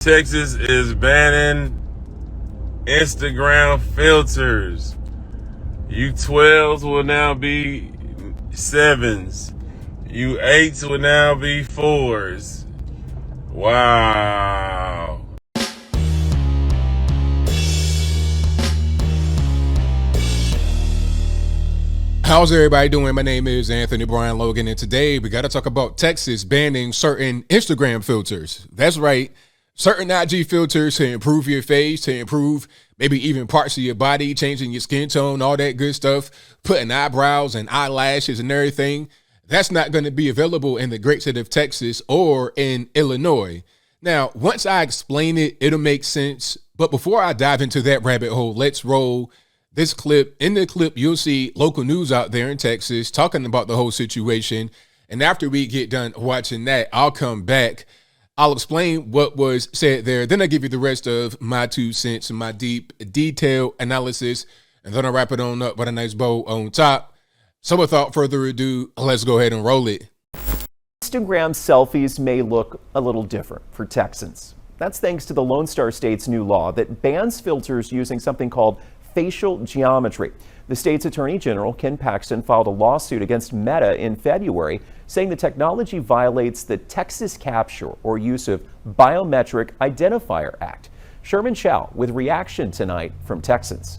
Texas is banning Instagram filters. You 12s will now be 7s. You 8s will now be 4s. Wow. How's everybody doing? My name is Anthony Brian Logan, and today we got to talk about Texas banning certain Instagram filters. That's right. Certain IG filters to improve your face, to improve maybe even parts of your body, changing your skin tone, all that good stuff, putting eyebrows and eyelashes and everything. That's not going to be available in the great state of Texas or in Illinois. Now, once I explain it, it'll make sense. But before I dive into that rabbit hole, let's roll this clip. In the clip, you'll see local news out there in Texas talking about the whole situation. And after we get done watching that, I'll come back. I'll explain what was said there. Then I'll give you the rest of my 2 cents and my deep, detailed analysis. And then I'll wrap it on up with a nice bow on top. So without further ado, let's go ahead and roll it. Instagram selfies may look a little different for Texans. That's thanks to the Lone Star State's new law that bans filters using something called facial geometry. The state's Attorney General, Ken Paxton, filed a lawsuit against Meta in February, saying the technology violates the Texas Capture or Use of Biometric Identifier Act. Sherman Chow with reaction tonight from Texans.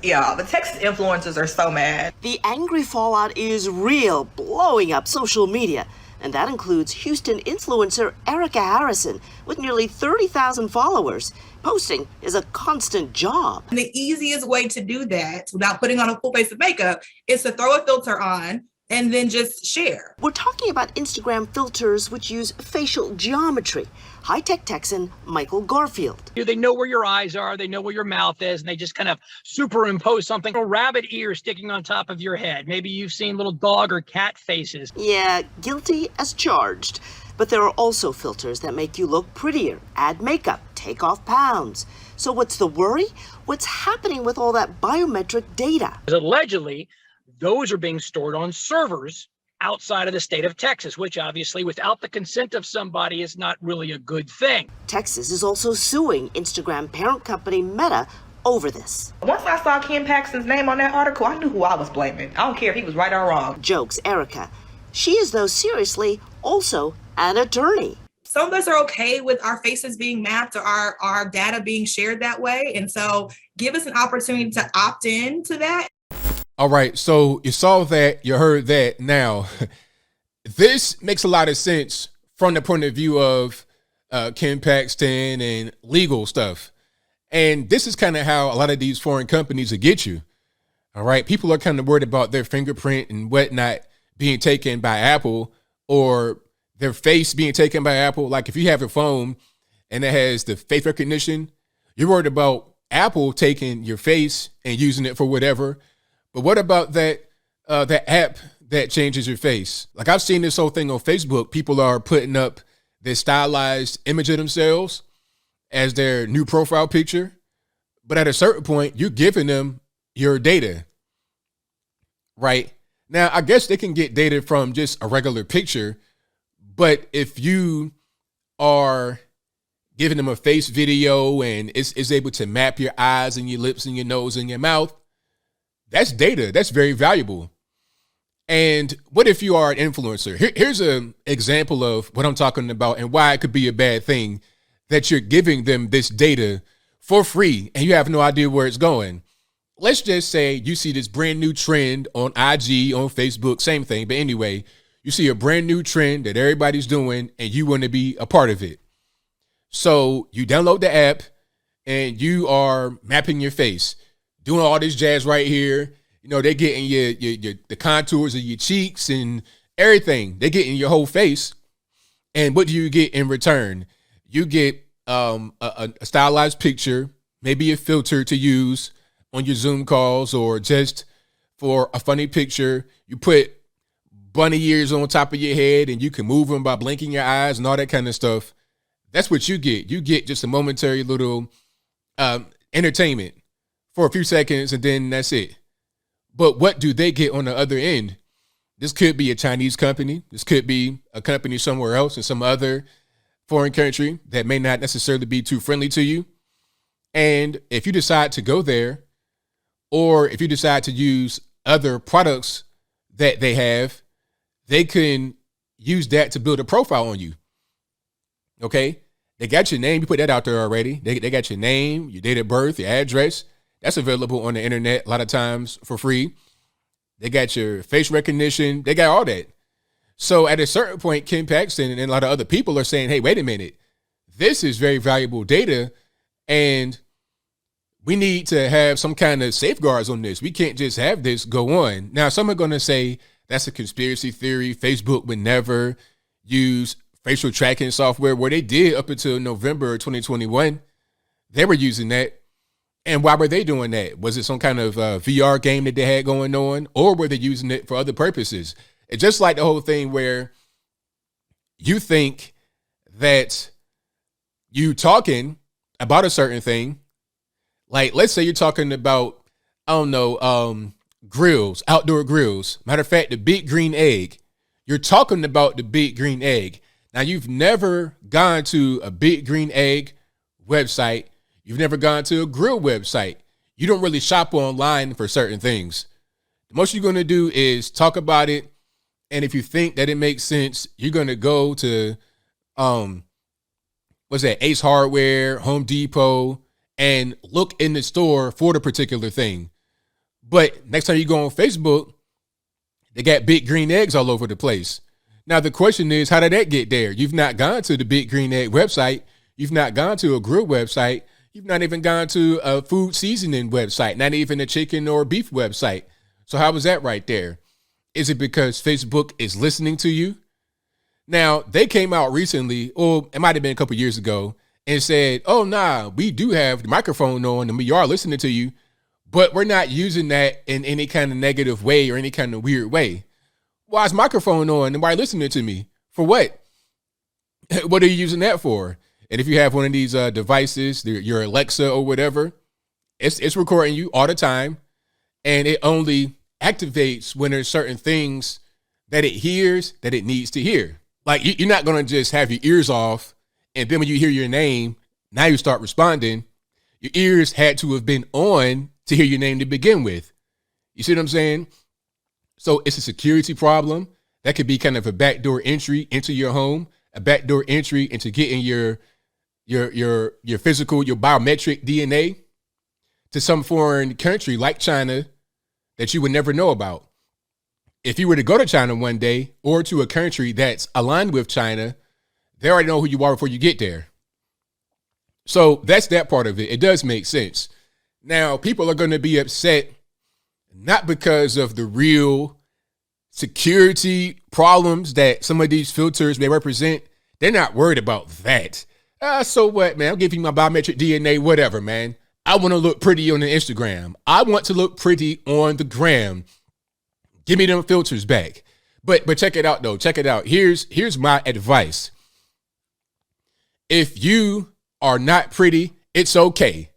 Yeah, the Texas influencers are so mad. The angry fallout is real, blowing up social media. And that includes Houston influencer Erica Harrison with nearly 30,000 followers. Posting is a constant job. And the easiest way to do that without putting on a full face of makeup is to throw a filter on and then just share. We're talking about Instagram filters which use facial geometry. High-tech Texan Michael Garfield. They know where your eyes are, they know where your mouth is, and they just kind of superimpose something, a rabbit ear sticking on top of your head. Maybe you've seen little dog or cat faces. Yeah, guilty as charged. But there are also filters that make you look prettier, add makeup, take off pounds. So what's the worry? What's happening with all that biometric data? Allegedly, those are being stored on servers outside of the state of Texas, which obviously without the consent of somebody is not really a good thing. Texas is also suing Instagram parent company Meta over this. Once I saw Ken Paxton's name on that article, I knew who I was blaming. I don't care if he was right or wrong. Jokes Erica. She is, though, seriously also an attorney. Some of us are okay with our faces being mapped or our data being shared that way. And so give us an opportunity to opt in to that. All right, so you saw that, you heard that. Now, this makes a lot of sense from the point of view of Ken Paxton and legal stuff. And this is kind of how a lot of these foreign companies will get you. All right, people are kind of worried about their fingerprint and whatnot being taken by Apple or their face being taken by Apple. Like if you have a phone and it has the face recognition, you're worried about Apple taking your face and using it for whatever. But what about that app that changes your face? Like I've seen this whole thing on Facebook. People are putting up this stylized image of themselves as their new profile picture. But at a certain point, you're giving them your data, right? Now, I guess they can get data from just a regular picture. But if you are giving them a face video and it's able to map your eyes and your lips and your nose and your mouth, that's data. That's very valuable. And what if you are an influencer? Here's an example of what I'm talking about and why it could be a bad thing that you're giving them this data for free and you have no idea where it's going. Let's just say you see this brand new trend on IG, on Facebook, same thing. But anyway, you see a brand new trend that everybody's doing and you want to be a part of it. So you download the app and you are mapping your face, doing all this jazz right here. You know, they're getting the contours of your cheeks and everything. They're getting your whole face. And what do you get in return? You get a stylized picture, maybe a filter to use on your Zoom calls or just for a funny picture. You put bunny ears on top of your head and you can move them by blinking your eyes and all that kind of stuff. That's what you get. You get just a momentary little entertainment for a few seconds and then that's it. But what do they get on the other end? This could be a Chinese company. This could be a company somewhere else in some other foreign country that may not necessarily be too friendly to you. And if you decide to go there, or if you decide to use other products that they have, they can use that to build a profile on you. Okay? They got your name. You put that out there already. They got your name, your date of birth, your address. That's available on the internet a lot of times for free. They got your face recognition. They got all that. So at a certain point, Ken Paxton and a lot of other people are saying, hey, wait a minute. This is very valuable data, and we need to have some kind of safeguards on this. We can't just have this go on. Now, some are going to say that's a conspiracy theory. Facebook would never use facial tracking software, where they did up until November 2021. They were using that. And why were they doing that? Was it some kind of VR game that they had going on, or were they using it for other purposes? It's just like the whole thing where you think that you talking about a certain thing, like let's say you're talking about, I don't know, grills, outdoor grills. Matter of fact, the big green egg. You're talking about the big green egg. Now, you've never gone to a big green egg website. You've never gone to a grill website. You don't really shop online for certain things. The most you're going to do is talk about it. And if you think that it makes sense, you're going to go to, Ace Hardware, Home Depot, and look in the store for the particular thing. But next time you go on Facebook, they got big green eggs all over the place. Now, the question is, how did that get there? You've not gone to the big green egg website. You've not gone to a grill website. You've not even gone to a food seasoning website, not even a chicken or beef website. So how was that right there? Is it because Facebook is listening to you? Now, they came out recently, or it might have been a couple years ago, and said, oh, nah, we do have the microphone on and we are listening to you, but we're not using that in any kind of negative way or any kind of weird way. Why is microphone on and why are you listening to me? For what? What are you using that for? And if you have one of these devices, your Alexa or whatever, it's recording you all the time, and it only activates when there's certain things that it hears that it needs to hear. Like you're not going to just have your ears off, and then when you hear your name, now you start responding. Your ears had to have been on to hear your name to begin with. You see what I'm saying? So it's a security problem. That could be kind of a backdoor entry into your home, a backdoor entry into getting your physical, your biometric DNA to some foreign country like China that you would never know about. If you were to go to China one day, or to a country that's aligned with China, they already know who you are before you get there. So that's that part of it. It does make sense. Now, people are going to be upset, not because of the real security problems that some of these filters may represent. They're not worried about that. So what, man? I'll give you my biometric DNA, whatever, man. I want to look pretty on the Instagram. I want to look pretty on the gram. Give me them filters back. But check it out, though. Check it out. Here's my advice. If you are not pretty, it's okay.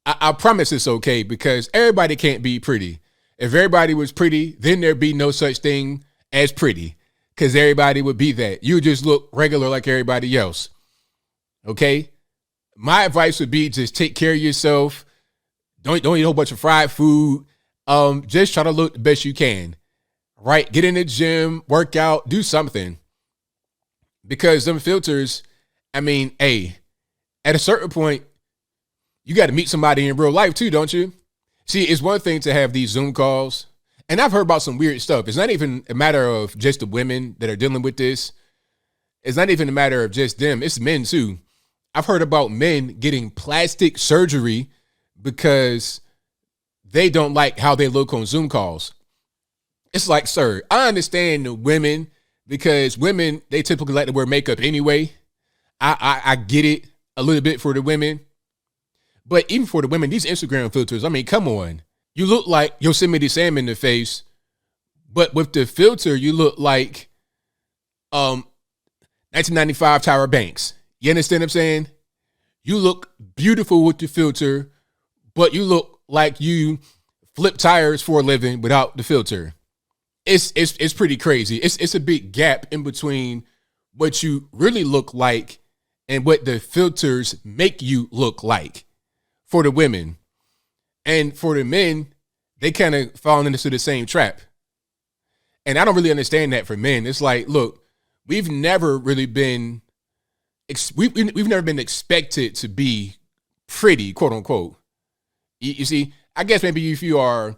I promise it's okay, because everybody can't be pretty. If everybody was pretty, then there'd be no such thing as pretty, because everybody would be that. You would just look regular like everybody else. Okay? My advice would be just take care of yourself. Don't eat a whole bunch of fried food. Just try to look the best you can. Right? Get in the gym, work out, do something. Because them filters, I mean, hey, at a certain point, you got to meet somebody in real life too, don't you? See, it's one thing to have these Zoom calls, and I've heard about some weird stuff. It's not even a matter of just the women that are dealing with this. It's not even a matter of just them. It's men too. I've heard about men getting plastic surgery because they don't like how they look on Zoom calls. It's like, sir, I understand the women, because women, they typically like to wear makeup anyway. I get it a little bit for the women. But even for the women, these Instagram filters, I mean, come on. You look like Yosemite Sam in the face, but with the filter, you look like 1995 Tyra Banks. You understand what I'm saying? You look beautiful with the filter, but you look like you flip tires for a living without the filter. It's pretty crazy. It's a big gap in between what you really look like and what the filters make you look like for the women. And for the men, they kind of fall into the same trap. And I don't really understand that for men. It's like, look, we've never really been, we've never been expected to be pretty, quote unquote. You see, I guess maybe if you are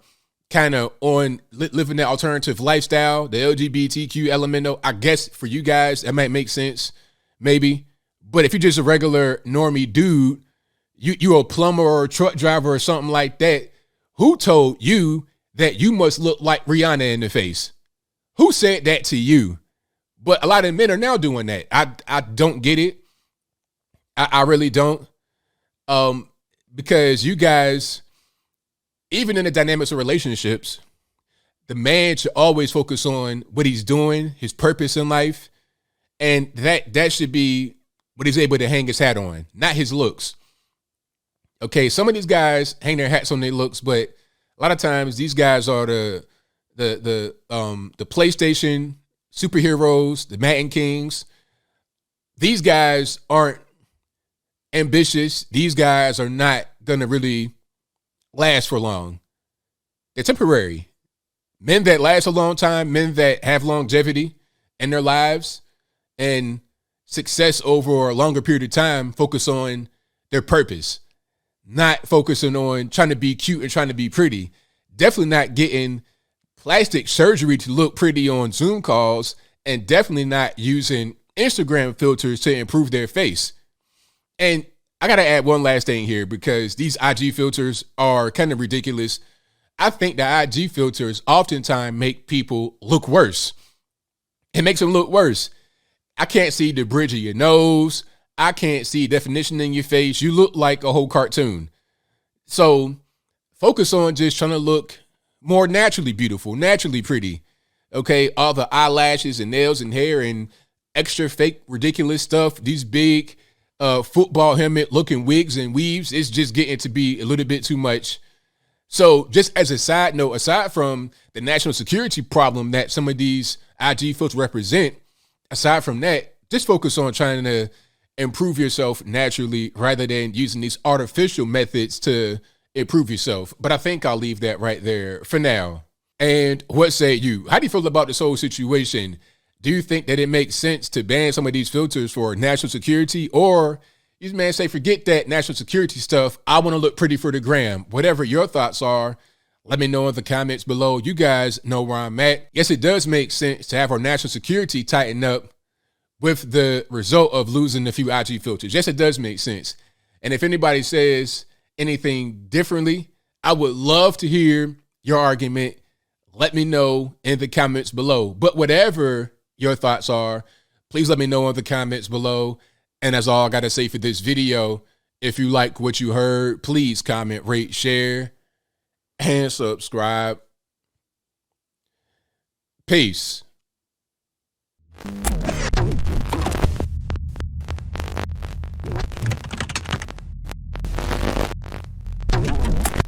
kind of on living that alternative lifestyle, the LGBTQ element, I guess for you guys, that might make sense, maybe. But if you're just a regular normie dude, you're a plumber or a truck driver or something like that, who told you that you must look like Rihanna in the face? Who said that to you? But a lot of men are now doing that. I don't get it. I really don't. Because you guys, even in the dynamics of relationships, the man should always focus on what he's doing, his purpose in life. And that should be what he's able to hang his hat on, not his looks. Okay, some of these guys hang their hats on their looks, but a lot of times these guys are the PlayStation superheroes, the Madden Kings. These guys aren't ambitious. These guys are not gonna really last for long. They're temporary. Men that last a long time, men that have longevity in their lives and success over a longer period of time, focus on their purpose, not focusing on trying to be cute and trying to be pretty. Definitely not getting plastic surgery to look pretty on Zoom calls, and definitely not using Instagram filters to improve their face. And I got to add one last thing here, because these IG filters are kind of ridiculous. I think the IG filters oftentimes make people look worse. It makes them look worse. I can't see the bridge of your nose. I can't see definition in your face. You look like a whole cartoon. So focus on just trying to look more naturally beautiful, naturally pretty. Okay, all the eyelashes and nails and hair and extra fake ridiculous stuff, these big football helmet looking wigs and weaves, it's just getting to be a little bit too much. So just as a side note, aside from the national security problem that some of these IG filters represent, aside from that, just focus on trying to improve yourself naturally rather than using these artificial methods to improve yourself. But I think I'll leave that right there for now. And what say you? How do you feel about this whole situation? Do you think that it makes sense to ban some of these filters for national security? Or these men say, forget that national security stuff. I want to look pretty for the gram. Whatever your thoughts are, let me know in the comments below. You guys know where I'm at. Yes, it does make sense to have our national security tighten up with the result of losing a few IG filters. Yes, it does make sense. And if anybody says anything differently, I would love to hear your argument. Let me know in the comments below. But whatever your thoughts are, please let me know in the comments below. And that's all I got to say for this video. If you like what you heard, please comment, rate, share, and subscribe. Peace.